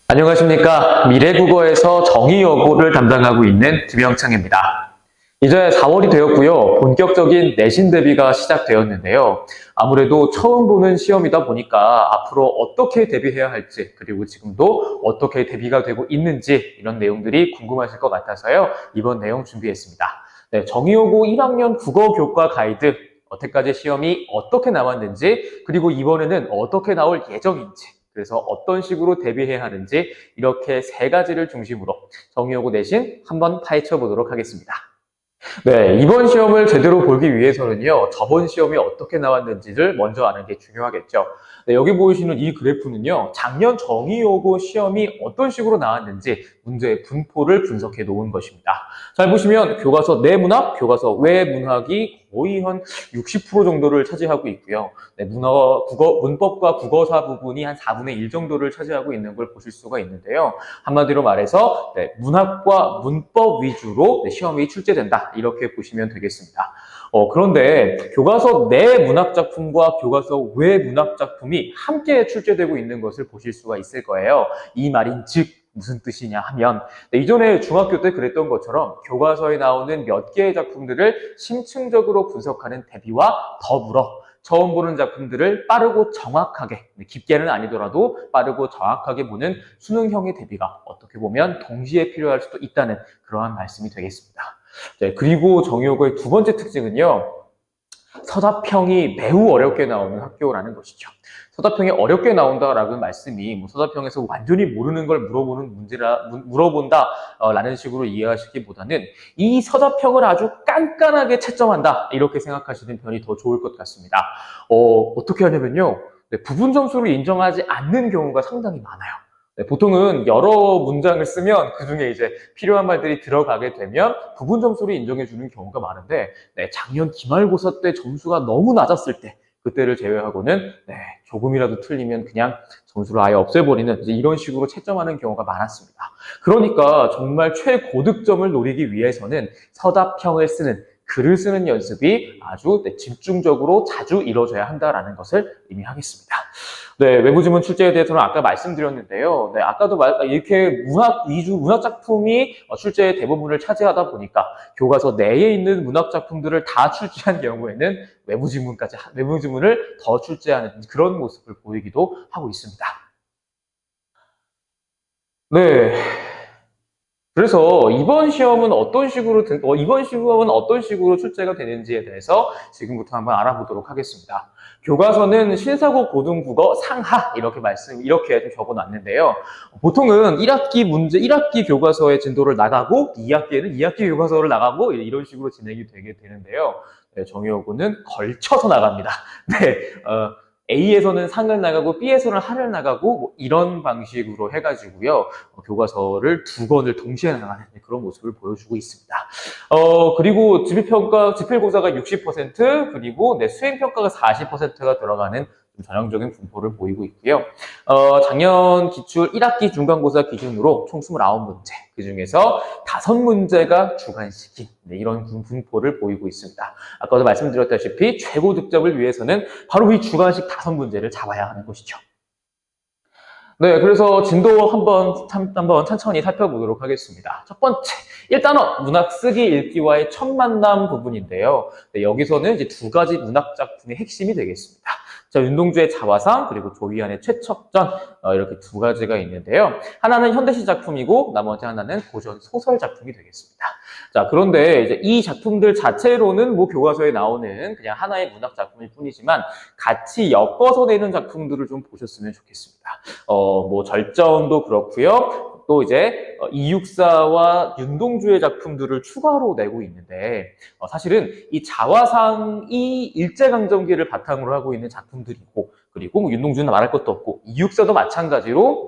안녕하십니까. 미래국어에서 정의여고를 담당하고 있는 김영창입니다. 이제 4월이 되었고요. 본격적인 내신 대비가 시작되었는데요. 아무래도 처음 보는 시험이다 보니까 앞으로 어떻게 대비해야 할지, 그리고 지금도 어떻게 대비가 되고 있는지 이런 내용들이 궁금하실 것 같아서요. 이번 내용 준비했습니다. 네, 정의여고 1학년 국어교과 가이드, 여태까지 시험이 어떻게 나왔는지, 그리고 이번에는 어떻게 나올 예정인지, 그래서 어떤 식으로 대비해야 하는지 이렇게 세 가지를 중심으로 정의여고 내신 한번 파헤쳐 보도록 하겠습니다. 네, 이번 시험을 제대로 보기 위해서는요, 저번 시험이 어떻게 나왔는지를 먼저 아는 게 중요하겠죠. 네, 여기 보이시는 이 그래프는요, 작년 정의여고 시험이 어떤 식으로 나왔는지 문제의 분포를 분석해 놓은 것입니다. 잘 보시면 교과서 내문학, 교과서 외문학이 거의 한 60% 정도를 차지하고 있고요. 네, 문법과 국어사 부분이 한 4분의 1 정도를 차지하고 있는 걸 보실 수가 있는데요. 한마디로 말해서 문학과 문법 위주로 시험이 출제된다. 이렇게 보시면 되겠습니다. 그런데 교과서 내 문학 작품과 교과서 외 문학 작품이 함께 출제되고 있는 것을 보실 수가 있을 거예요. 이 말인 즉 무슨 뜻이냐 하면 이전에 중학교 때 그랬던 것처럼 교과서에 나오는 몇 개의 작품들을 심층적으로 분석하는 대비와 더불어 처음 보는 작품들을 빠르고 정확하게, 깊게는 아니더라도 빠르고 정확하게 보는 수능형의 대비가 어떻게 보면 동시에 필요할 수도 있다는 그러한 말씀이 되겠습니다. 네, 그리고 정의여고의 두 번째 특징은요. 서사평이 매우 어렵게 나오는 학교라는 것이죠. 서사평이 어렵게 나온다라는 말씀이 서사평에서 완전히 모르는 걸 물어본다라는 식으로 이해하시기보다는 이 서사평을 아주 깐깐하게 채점한다 이렇게 생각하시는 편이 더 좋을 것 같습니다. 어떻게 하냐면요. 부분 점수를 인정하지 않는 경우가 상당히 많아요. 보통은 여러 문장을 쓰면 그중에 이제 필요한 말들이 들어가게 되면 부분 점수를 인정해주는 경우가 많은데 작년 기말고사 때 점수가 너무 낮았을 때 그때를 제외하고는 조금이라도 틀리면 그냥 점수를 아예 없애버리는 이런 식으로 채점하는 경우가 많았습니다. 그러니까 정말 최고득점을 노리기 위해서는 서다평을 쓰는 글을 쓰는 연습이 아주 집중적으로 자주 이루어져야 한다는 것을 의미하겠습니다. 네, 외부 지문 출제에 대해서는 아까 말씀드렸는데요. 네, 아까도 이렇게 문학 작품이 출제의 대부분을 차지하다 보니까 교과서 내에 있는 문학 작품들을 다 출제한 경우에는 외부 지문을 더 출제하는 그런 모습을 보이기도 하고 있습니다. 네. 그래서 이번 시험은 어떤 식으로 출제가 되는지에 대해서 지금부터 한번 알아보도록 하겠습니다. 교과서는 신사고 고등국어 상하 이렇게 좀 적어놨는데요. 보통은 1학기 교과서의 진도를 나가고 2학기에는 2학기 교과서를 나가고 이런 식으로 진행이 되게 되는데요. 네, 정의여고는 걸쳐서 나갑니다. 네, A에서는 상을 나가고 B에서는 하를 나가고 이런 방식으로 해가지고요. 교과서를 두 권을 동시에 나가는 그런 모습을 보여주고 있습니다. 그리고 지필고사가 60% 그리고 수행평가가 40%가 들어가는 전형적인 분포를 보이고 있고요. 작년 기출 1학기 중간고사 기준으로 총 29문제, 그중에서 5문제가 주관식인 이런 분포를 보이고 있습니다. 아까도 말씀드렸다시피 최고 득점을 위해서는 바로 이 주관식 5문제를 잡아야 하는 것이죠. 네, 그래서 진도 한번 천천히 살펴보도록 하겠습니다. 첫 번째, 1단원 문학 쓰기 읽기와의 첫 만남 부분인데요. 네, 여기서는 이제 두 가지 문학 작품의 핵심이 되겠습니다. 자, 윤동주의 자화상 그리고 조희안의 최척전 이렇게 두 가지가 있는데요. 하나는 현대시 작품이고 나머지 하나는 고전 소설 작품이 되겠습니다. 자, 그런데 이제 이 작품들 자체로는 교과서에 나오는 그냥 하나의 문학 작품일 뿐이지만 같이 엮어서 내는 작품들을 좀 보셨으면 좋겠습니다. 절전도 그렇고요. 또 이제 이육사와 윤동주의 작품들을 추가로 내고 있는데 사실은 이 자화상이 일제강점기를 바탕으로 하고 있는 작품들이고 그리고 윤동주는 말할 것도 없고 이육사도 마찬가지로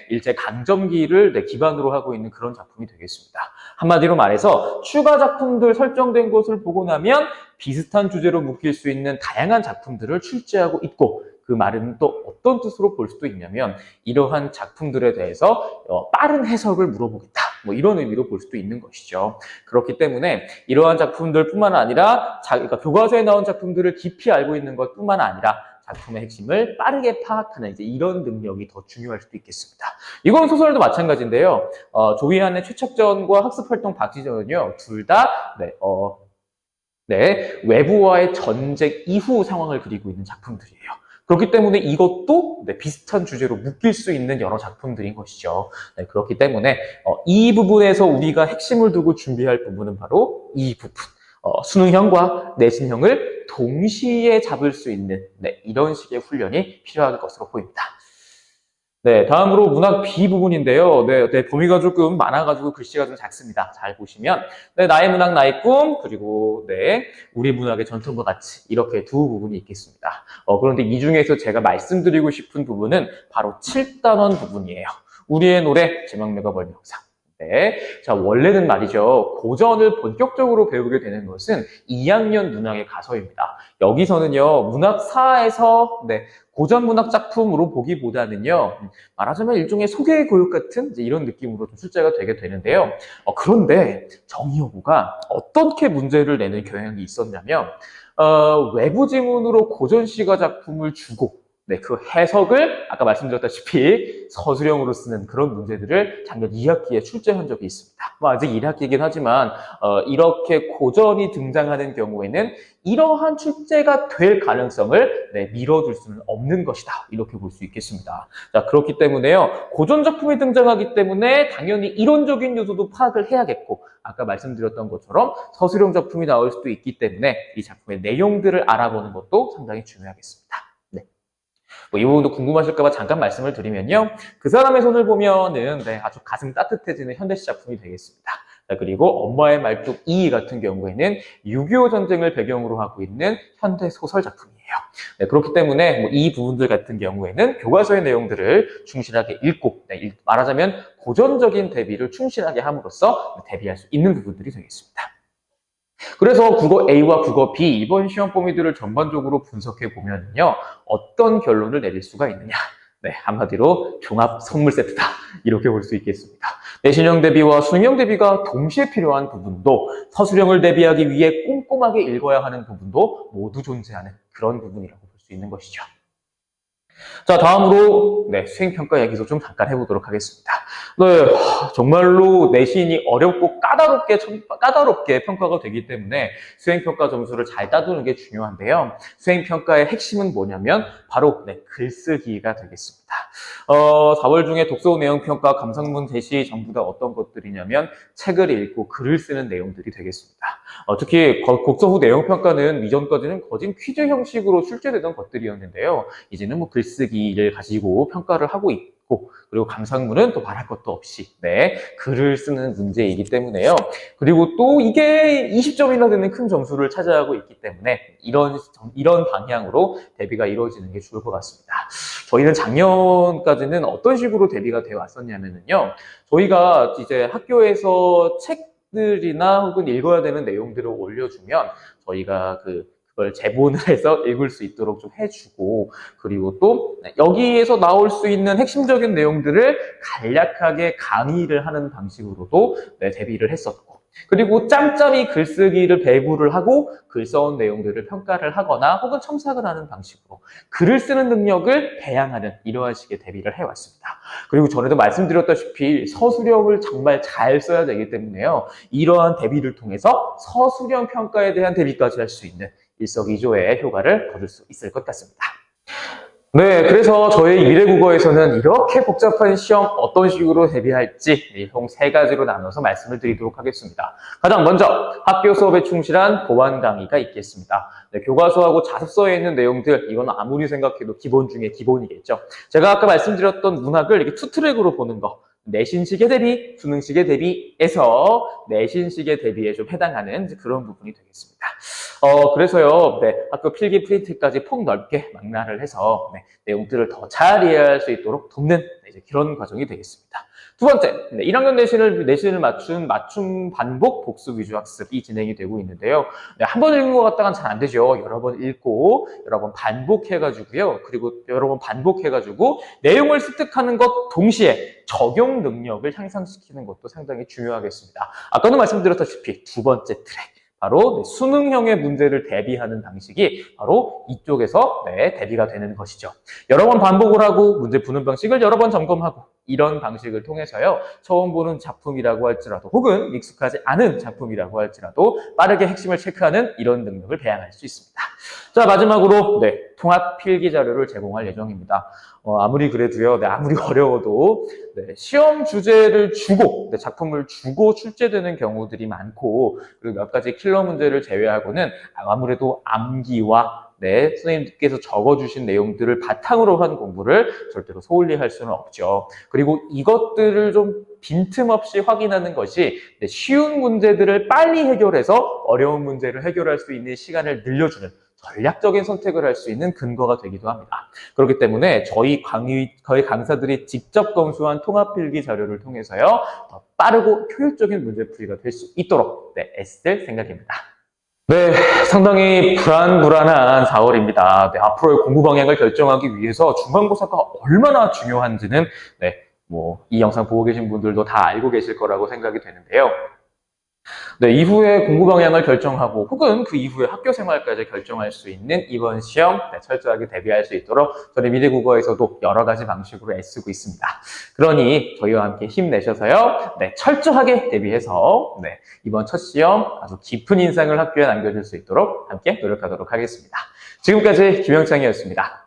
일제강점기를 기반으로 하고 있는 그런 작품이 되겠습니다. 한마디로 말해서 추가 작품들 설정된 것을 보고 나면 비슷한 주제로 묶일 수 있는 다양한 작품들을 출제하고 있고 그 말은 또 어떤 뜻으로 볼 수도 있냐면 이러한 작품들에 대해서 빠른 해석을 물어보겠다. 이런 의미로 볼 수도 있는 것이죠. 그렇기 때문에 이러한 작품들뿐만 아니라 그러니까 교과서에 나온 작품들을 깊이 알고 있는 것뿐만 아니라 작품의 핵심을 빠르게 파악하는 이제 이런 능력이 더 중요할 수도 있겠습니다. 이건 소설도 마찬가지인데요. 조희안의 최척전과 학습활동 박지전은요, 둘 다 외부와의 전쟁 이후 상황을 그리고 있는 작품들이에요. 그렇기 때문에 이것도 비슷한 주제로 묶일 수 있는 여러 작품들인 것이죠. 그렇기 때문에 이 부분에서 우리가 핵심을 두고 준비할 부분은 바로 이 부분. 수능형과 내신형을 동시에 잡을 수 있는 이런 식의 훈련이 필요할 것으로 보입니다. 네, 다음으로 문학 B 부분인데요. 범위가 조금 많아가지고 글씨가 좀 작습니다. 잘 보시면, 나의 문학, 나의 꿈, 그리고, 우리 문학의 전통과 가치, 이렇게 두 부분이 있겠습니다. 그런데 이 중에서 제가 말씀드리고 싶은 부분은 바로 7단원 부분이에요. 우리의 노래, 제명래가 벌명상. 자, 원래는 말이죠. 고전을 본격적으로 배우게 되는 것은 2학년 문학의 가서입니다. 여기서는요, 문학사에서, 고전 문학 작품으로 보기보다는요, 말하자면 일종의 소개 교육 같은 이제 이런 느낌으로 좀 출제가 되게 되는데요. 그런데 정의여고가 어떻게 문제를 내는 경향이 있었냐면, 외부 지문으로 고전 시가 작품을 주고, 그 해석을 아까 말씀드렸다시피 서술형으로 쓰는 그런 문제들을 작년 2학기에 출제한 적이 있습니다. 아직 1학기이긴 하지만 이렇게 고전이 등장하는 경우에는 이러한 출제가 될 가능성을 밀어둘 수는 없는 것이다. 이렇게 볼 수 있겠습니다. 자, 그렇기 때문에요. 고전 작품이 등장하기 때문에 당연히 이론적인 요소도 파악을 해야겠고 아까 말씀드렸던 것처럼 서술형 작품이 나올 수도 있기 때문에 이 작품의 내용들을 알아보는 것도 상당히 중요하겠습니다. 이 부분도 궁금하실까봐 잠깐 말씀을 드리면요. 그 사람의 손을 보면은 아주 가슴 따뜻해지는 현대시 작품이 되겠습니다. 그리고 엄마의 말뚝 2 같은 경우에는 6.25 전쟁을 배경으로 하고 있는 현대 소설 작품이에요. 그렇기 때문에 이 부분들 같은 경우에는 교과서의 내용들을 충실하게 읽고 말하자면 고전적인 대비를 충실하게 함으로써 대비할 수 있는 부분들이 되겠습니다. 그래서 국어 A와 국어 B 이번 시험 범위들을 전반적으로 분석해 보면요 어떤 결론을 내릴 수가 있느냐? 한마디로 종합 선물 세트다 이렇게 볼 수 있겠습니다. 내신형 대비와 수능형 대비가 동시에 필요한 부분도 서술형을 대비하기 위해 꼼꼼하게 읽어야 하는 부분도 모두 존재하는 그런 부분이라고 볼 수 있는 것이죠. 자, 다음으로 수행평가 얘기도 좀 잠깐 해보도록 하겠습니다. 정말로 내신이 어렵고 까다롭게 평가가 되기 때문에 수행평가 점수를 잘 따두는 게 중요한데요. 수행평가의 핵심은 뭐냐면 바로 글쓰기가 되겠습니다. 4월 중에 독서 내용평가, 감상문 제시 전부 다 어떤 것들이냐면 책을 읽고 글을 쓰는 내용들이 되겠습니다. 특히 국서후 내용평가는 이전까지는 거진 퀴즈 형식으로 출제되던 것들이었는데요. 이제는 글쓰기를 가지고 평가를 하고 있고 그리고 감상문은 또 말할 것도 없이 글을 쓰는 문제이기 때문에요. 그리고 또 이게 20점이나 되는 큰 점수를 차지하고 있기 때문에 이런 방향으로 대비가 이루어지는 게 좋을 것 같습니다. 저희는 작년까지는 어떤 식으로 대비가 되어 왔었냐면요. 저희가 이제 학교에서 책들이나 혹은 읽어야 되는 내용들을 올려주면 저희가 그걸 제본을 해서 읽을 수 있도록 좀 해주고 그리고 또 여기에서 나올 수 있는 핵심적인 내용들을 간략하게 강의를 하는 방식으로도 대비를 했었고 그리고 짬짬이 글쓰기를 배부를 하고 글 써온 내용들을 평가를 하거나 혹은 첨삭을 하는 방식으로 글을 쓰는 능력을 배양하는 이러한 식의 대비를 해왔습니다. 그리고 전에도 말씀드렸다시피 서술형을 정말 잘 써야 되기 때문에요. 이러한 대비를 통해서 서술형 평가에 대한 대비까지 할 수 있는 일석이조의 효과를 거둘 수 있을 것 같습니다. 그래서 저희 미래국어에서는 이렇게 복잡한 시험 어떤 식으로 대비할지 총 3가지로 나눠서 말씀을 드리도록 하겠습니다. 가장 먼저 학교 수업에 충실한 보완 강의가 있겠습니다. 교과서하고 자습서에 있는 내용들 이건 아무리 생각해도 기본 중에 기본이겠죠. 제가 아까 말씀드렸던 문학을 이렇게 투트랙으로 보는 거 내신식의 대비, 수능식의 대비에서 내신식의 대비에 좀 해당하는 그런 부분이 되겠습니다. 그래서요, 학교 필기 프린트까지 폭넓게 망라를 해서 내용들을 더 잘 이해할 수 있도록 돕는 그런 과정이 되겠습니다. 두 번째, 1학년 내신을 맞춤 반복 복습 위주 학습이 진행이 되고 있는데요. 한 번 읽은 것 같다간 잘 안 되죠. 여러 번 읽고, 여러 번 반복해가지고요. 그리고 여러 번 반복해가지고 내용을 습득하는 것 동시에 적용 능력을 향상시키는 것도 상당히 중요하겠습니다. 아까도 말씀드렸다시피 두 번째 트랙. 바로 수능형의 문제를 대비하는 방식이 바로 이쪽에서 대비가 되는 것이죠. 여러 번 반복을 하고 문제 푸는 방식을 여러 번 점검하고 이런 방식을 통해서요. 처음 보는 작품이라고 할지라도 혹은 익숙하지 않은 작품이라고 할지라도 빠르게 핵심을 체크하는 이런 능력을 배양할 수 있습니다. 자, 마지막으로 통합 필기 자료를 제공할 예정입니다. 아무리 그래도요, 아무리 어려워도 시험 주제를 주고 작품을 주고 출제되는 경우들이 많고 그리고 몇 가지 킬러 문제를 제외하고는 아무래도 암기와 선생님께서 적어주신 내용들을 바탕으로 한 공부를 절대로 소홀히 할 수는 없죠. 그리고 이것들을 좀 빈틈없이 확인하는 것이 쉬운 문제들을 빨리 해결해서 어려운 문제를 해결할 수 있는 시간을 늘려주는 전략적인 선택을 할 수 있는 근거가 되기도 합니다. 그렇기 때문에 저희 강사들이 직접 검수한 통합필기 자료를 통해서요, 더 빠르고 효율적인 문제풀이가 될 수 있도록 애쓸 생각입니다. 상당히 불안한 4월입니다. 앞으로의 공부 방향을 결정하기 위해서 중간고사가 얼마나 중요한지는 이 영상 보고 계신 분들도 다 알고 계실 거라고 생각이 되는데요. 이후에 공부 방향을 결정하고 혹은 그 이후에 학교 생활까지 결정할 수 있는 이번 시험 철저하게 대비할 수 있도록 저희 미래국어에서도 여러 가지 방식으로 애쓰고 있습니다. 그러니 저희와 함께 힘내셔서요. 철저하게 대비해서 이번 첫 시험 아주 깊은 인상을 학교에 남겨줄 수 있도록 함께 노력하도록 하겠습니다. 지금까지 김영창이었습니다.